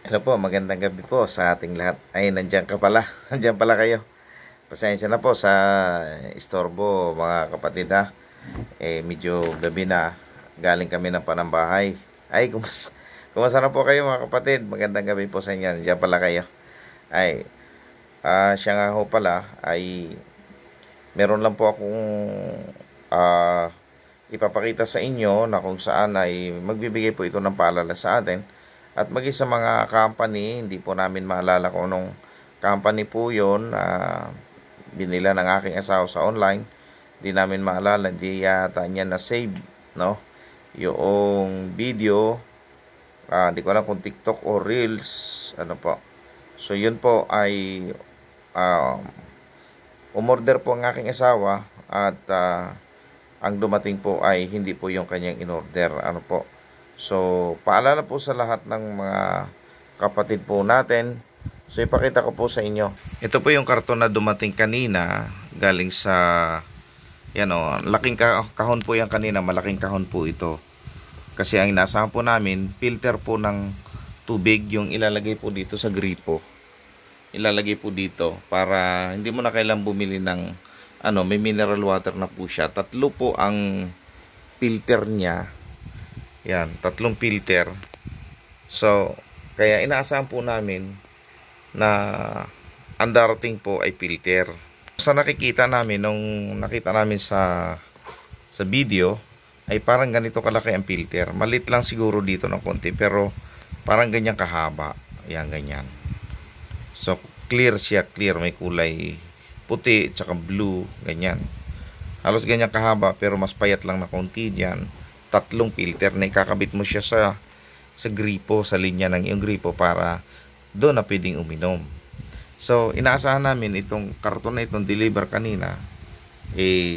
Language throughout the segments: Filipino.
Hello po, magandang gabi po sa ating lahat. Ay, nandiyan ka pala. Nandiyan pala kayo. Pasensya na po sa istorbo, mga kapatid ha. Medyo gabi na. Galing kami ng panambahay. Ay, kumusta na po kayo mga kapatid? Magandang gabi po sa inyo. Nandiyan pala kayo. Ay, siya nga ho pala ay meron lang po akong ah, ipapakita sa inyo na kung saan ay magbibigay po ito ng paalala sa atin. At maging sa mga company, hindi po namin maalala kung anong company po yun. Binila ng aking asawa sa online. Hindi namin maalala, hindi yata niya na-save, no? Yung video, hindi ko alam kung TikTok o Reels, ano po. So, yun po ay umorder po ang aking asawa at ang dumating po ay hindi po yung kanyang inorder, ano po. So, paalala po sa lahat ng mga kapatid po natin. So, ipakita ko po sa inyo. Ito po yung karton na dumating kanina, galing sa, yan o, laking kahon po yan kanina, malaking kahon po ito. Kasi ang inasahan po namin, filter po ng tubig yung ilalagay po dito sa gripo. Ilalagay po dito para hindi mo na kailangang bumili ng, may mineral water na po siya. Tatlo po ang filter niya. Yan, 3 filter. So, kaya inaasahan po namin na ang darating po ay filter. Sa nakikita namin, nung nakita namin sa video, ay parang ganito kalaki ang filter. Malit lang siguro dito ng konti, pero parang ganyan kahaba. Yan, ganyan. So, clear siya, clear. May kulay puti, tsaka blue, ganyan. Halos ganyan kahaba, pero mas payat lang na konti dyan. 3 filter na ikakabit mo siya sa gripo, sa linya ng iyong gripo para doon na pwedeng uminom. So, inaasahan namin itong karton na itong deliver kanina,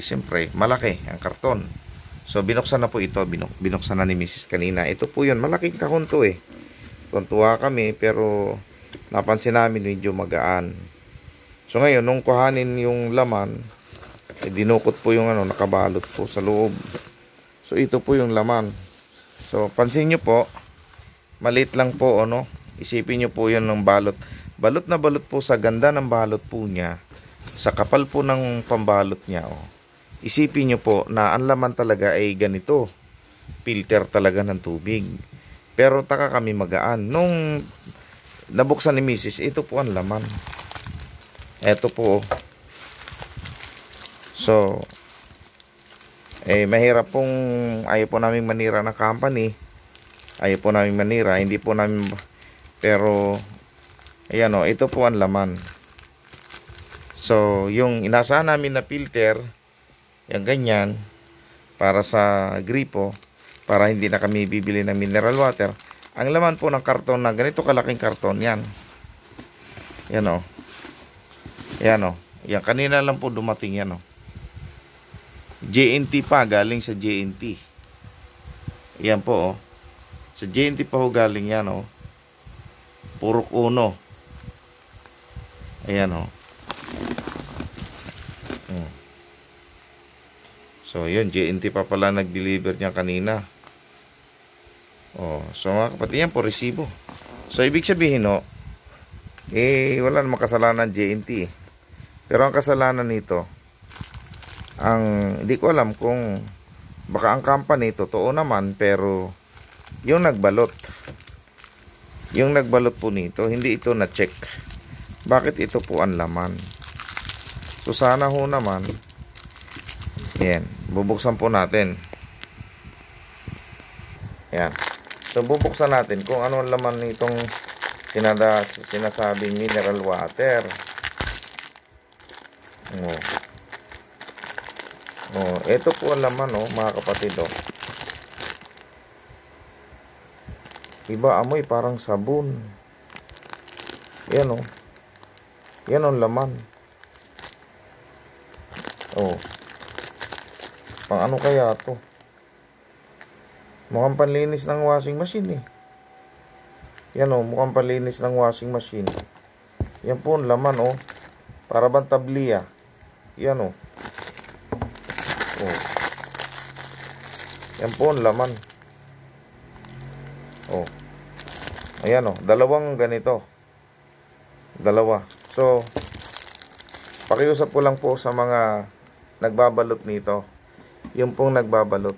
siyempre, malaki ang karton. So, binuksan na po ito, binuksan na ni Mrs. kanina. Ito po yun, malaking kahon to Tuntua kami, pero napansin namin medyo magaan. So, ngayon, nung kuhanin yung laman, dinukot po yung nakabalot po sa loob. So, ito po yung laman. So, pansin nyo po, maliit lang po, isipin nyo po yun ng balot. Balot na balot po sa ganda ng balot po niya, sa kapal po ng pambalot niya, Isipin nyo po na ang laman talaga ay ganito. Filter talaga ng tubig. Pero taka kami magaan. Nung nabuksan ni Mrs., ito po ang laman. Ito po. So, mahirap pong ayaw po namin manira ng company. Ayaw po namin manira. Hindi po namin, pero ayan ito po ang laman. So, yung inasahan namin na filter, yung ganyan, para sa gripo, para hindi na kami bibili ng mineral water. Ang laman po ng karton na ganito kalaking karton, yan. Yan Yan Yan, kanina lang po dumating yan JNT pa, galing sa JNT. Yan po sa JNT pa galing yan Purok Uno. Ayan So yun, JNT pa pala nag-deliver niya kanina. So mga kapatid, yan po resibo. So ibig sabihin wala namang kasalanan JNT Pero ang kasalanan nito, hindi ko alam kung baka ang company totoo naman, pero yung nagbalot po nito, hindi ito na check. Bakit ito po ang laman? So sana ho naman, yan, bubuksan po natin. Yan. So bubuksan natin kung ano ang laman nitong sinasabing mineral water. Ito po ang laman mga kapatid Iba amoy parang sabon. Yan Yan ang laman. Pang ano kaya to? Mukhang panlinis ng washing machine Yan mukhang panlinis ng washing machine. Yan po ang laman para bang tablia. Yan Yan po ang laman. Ayan o, dalawang ganito. Dalawa. So, pakiusap ko lang po sa mga nagbabalot nito. Yung pong nagbabalot.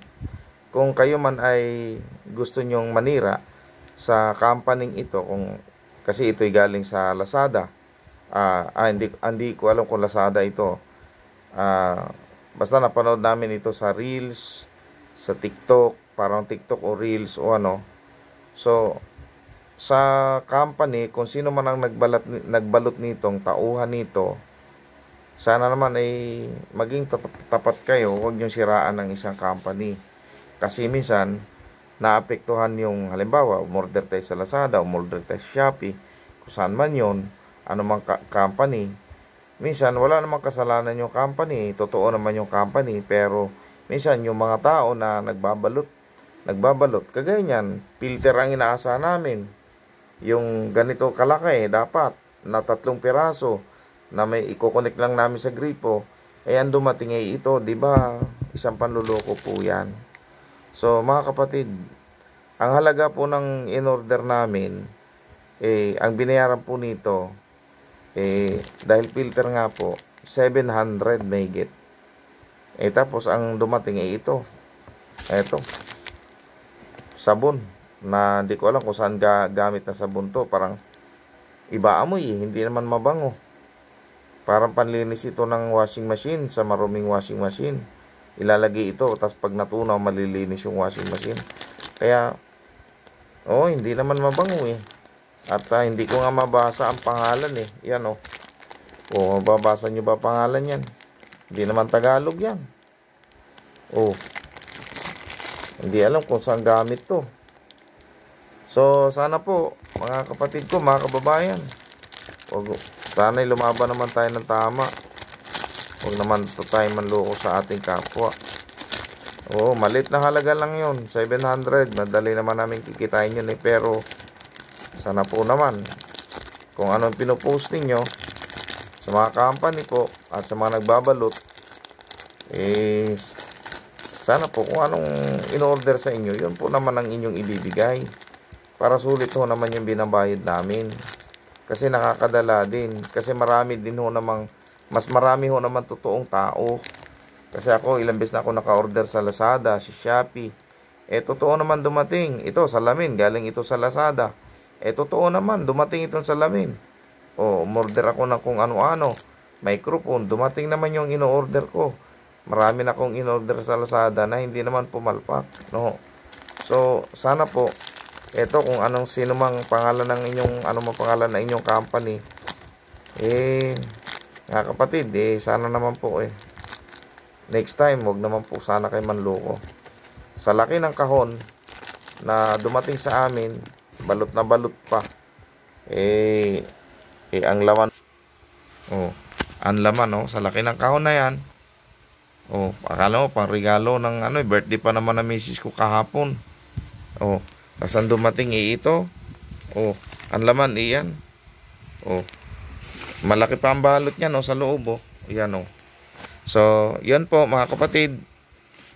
Kung kayo man ay gusto nyong manira sa company ito, kasi ito'y galing sa Lazada. Hindi ko alam kung Lazada ito. Basta napanood namin ito sa Reels, sa TikTok, parang TikTok o Reels o ano. So, sa company, kung sino man ang nagbalot nitong tauhan nito, sana naman ay maging tapat kayo, huwag niyong siraan ng isang company. Kasi minsan, naapektuhan yung, halimbawa, umorder tayo sa Lazada, umorder tayo sa Shopee, kung saan man yun, anumang company. Minsan, wala namang kasalanan yung company, totoo naman yung company, pero minsan, yung mga tao na nagbabalot, kagaya niyan, filter ang inaasa namin. Yung ganito kalaki, dapat na 3 piraso na may i-connect lang namin sa gripo. Ayan, dumating ay ito, di ba? Isang panluloko po yan. So, mga kapatid, ang halaga po ng in-order namin, ang binayaran po nito, dahil filter nga po, 700 megit. Tapos, ang dumating ay ito. Ito. Sabon. Na hindi ko alam kung saan gamit na sabon to. Parang iba amoy hindi naman mabango. Parang panlinis ito ng washing machine, sa maruming washing machine. Ilalagay ito, tapos pag natunaw, malilinis yung washing machine. Kaya, hindi naman mabango At hindi ko nga mabasa ang pangalan Yan mababasa nyo ba pangalan yan? Hindi naman Tagalog yan. Hindi alam kung saan gamit to. So, sana po, mga kapatid ko, mga kababayan, sana'y lumaban naman tayo ng tama. Huwag naman tayo manloko sa ating kapwa. Malit na halaga lang yun, 700. Madali naman namin kikitain yun pero sana po naman, kung anong pinopost ninyo sa mga company po at sa mga nagbabalot, sana po kung anong in-order sa inyo, yun po naman ang inyong ibibigay. Para sulit naman yung binabayad namin. Kasi nakakadala din. Kasi marami din mas marami naman totoong tao. Kasi ako, ilang beses na ako naka-order sa Lazada, sa Shopee. Totoo naman dumating. Ito, salamin. Galing ito sa Lazada. Totoo naman, dumating itong salamin. Umorder ako ng kung ano-ano. Microphone. Dumating naman yung ino-order ko. Marami na akong in-order sa Lazada na hindi naman pumalpak. No? So, sana po, kung sino mang pangalan ng pangalan ng inyong company, mga kapatid, sana naman po next time, wag naman po sana kayo manloko. Sa laki ng kahon na dumating sa amin, balot na balot pa, ang laman, ang laman, sa laki ng kahon na yan, akala mo, pang regalo ng birthday pa naman na misis ko kahapon. Tapos ang dumating ito. Ang laman iyan. Malaki pa ang balot niyan sa loob Yan So, yan po mga kapatid.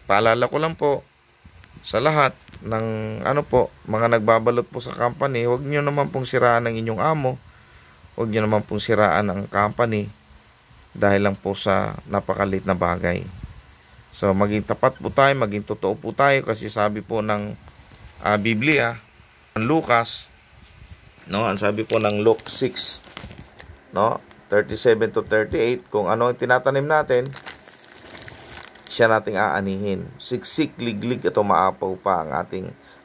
Paalala ko lang po sa lahat ng mga nagbabalot po sa company, huwag niyo naman pong siraan ang inyong amo. Huwag niyo naman pong siraan ang company dahil lang po sa napakalit na bagay. So, maging tapat po tayo, maging totoo po tayo kasi sabi po ng Biblia, ang Lucas, ang sabi po ng Luke 6, 37 to 38, kung ano ang tinatanim natin, siya nating aanihin. Siksik, liglig, ito maapaw pa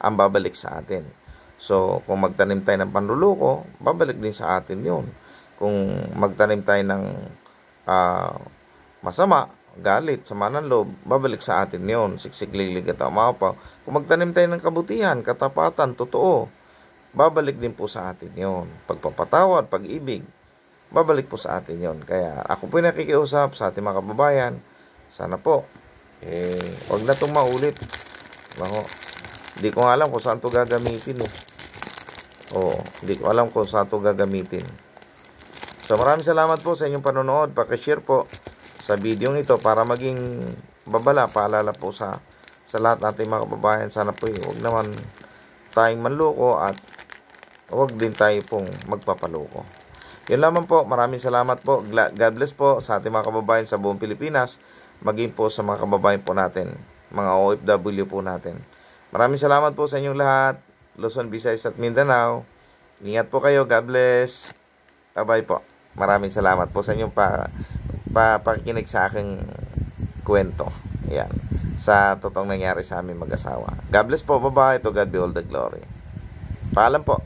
ang babalik sa atin. So, kung magtanim tayo ng panluloko, babalik din sa atin yun. Kung magtanim tayo ng masama, galit, sama ng loob, babalik sa atin yun. Siksik, liglig, ito maapaw. Kung magtanim tayo ng kabutihan, katapatan, totoo, babalik din po sa atin yon. Pagpapatawad, pag-ibig, babalik po sa atin yon. Kaya ako po nakikiusap sa ating mga kababayan, sana po, wag na itong maulit. Hindi ko alam kung saan ito gagamitin hindi ko alam kung saan ito gagamitin. So maraming salamat po sa inyong panonood. Pakishare po sa video ito para maging babala, paalala po sa lahat nating mga kababayan. Sana po huwag naman tayong manloko at huwag din tayo pong magpapaloko. Yun lamang po. Maraming salamat po. God bless po sa ating mga kababayan sa buong Pilipinas, maging po sa mga kababayan po natin, mga OFW po natin. Maraming salamat po sa inyong lahat. Luzon, Visayas at Mindanao. Ingat po kayo. God bless. Bye-bye po. Maraming salamat po sa inyong pakikinig sa aking kwento. Ayan. Sa totoong nangyari sa aming mag-asawa. God bless po. Bye-bye. To God be all the glory. Paalam po.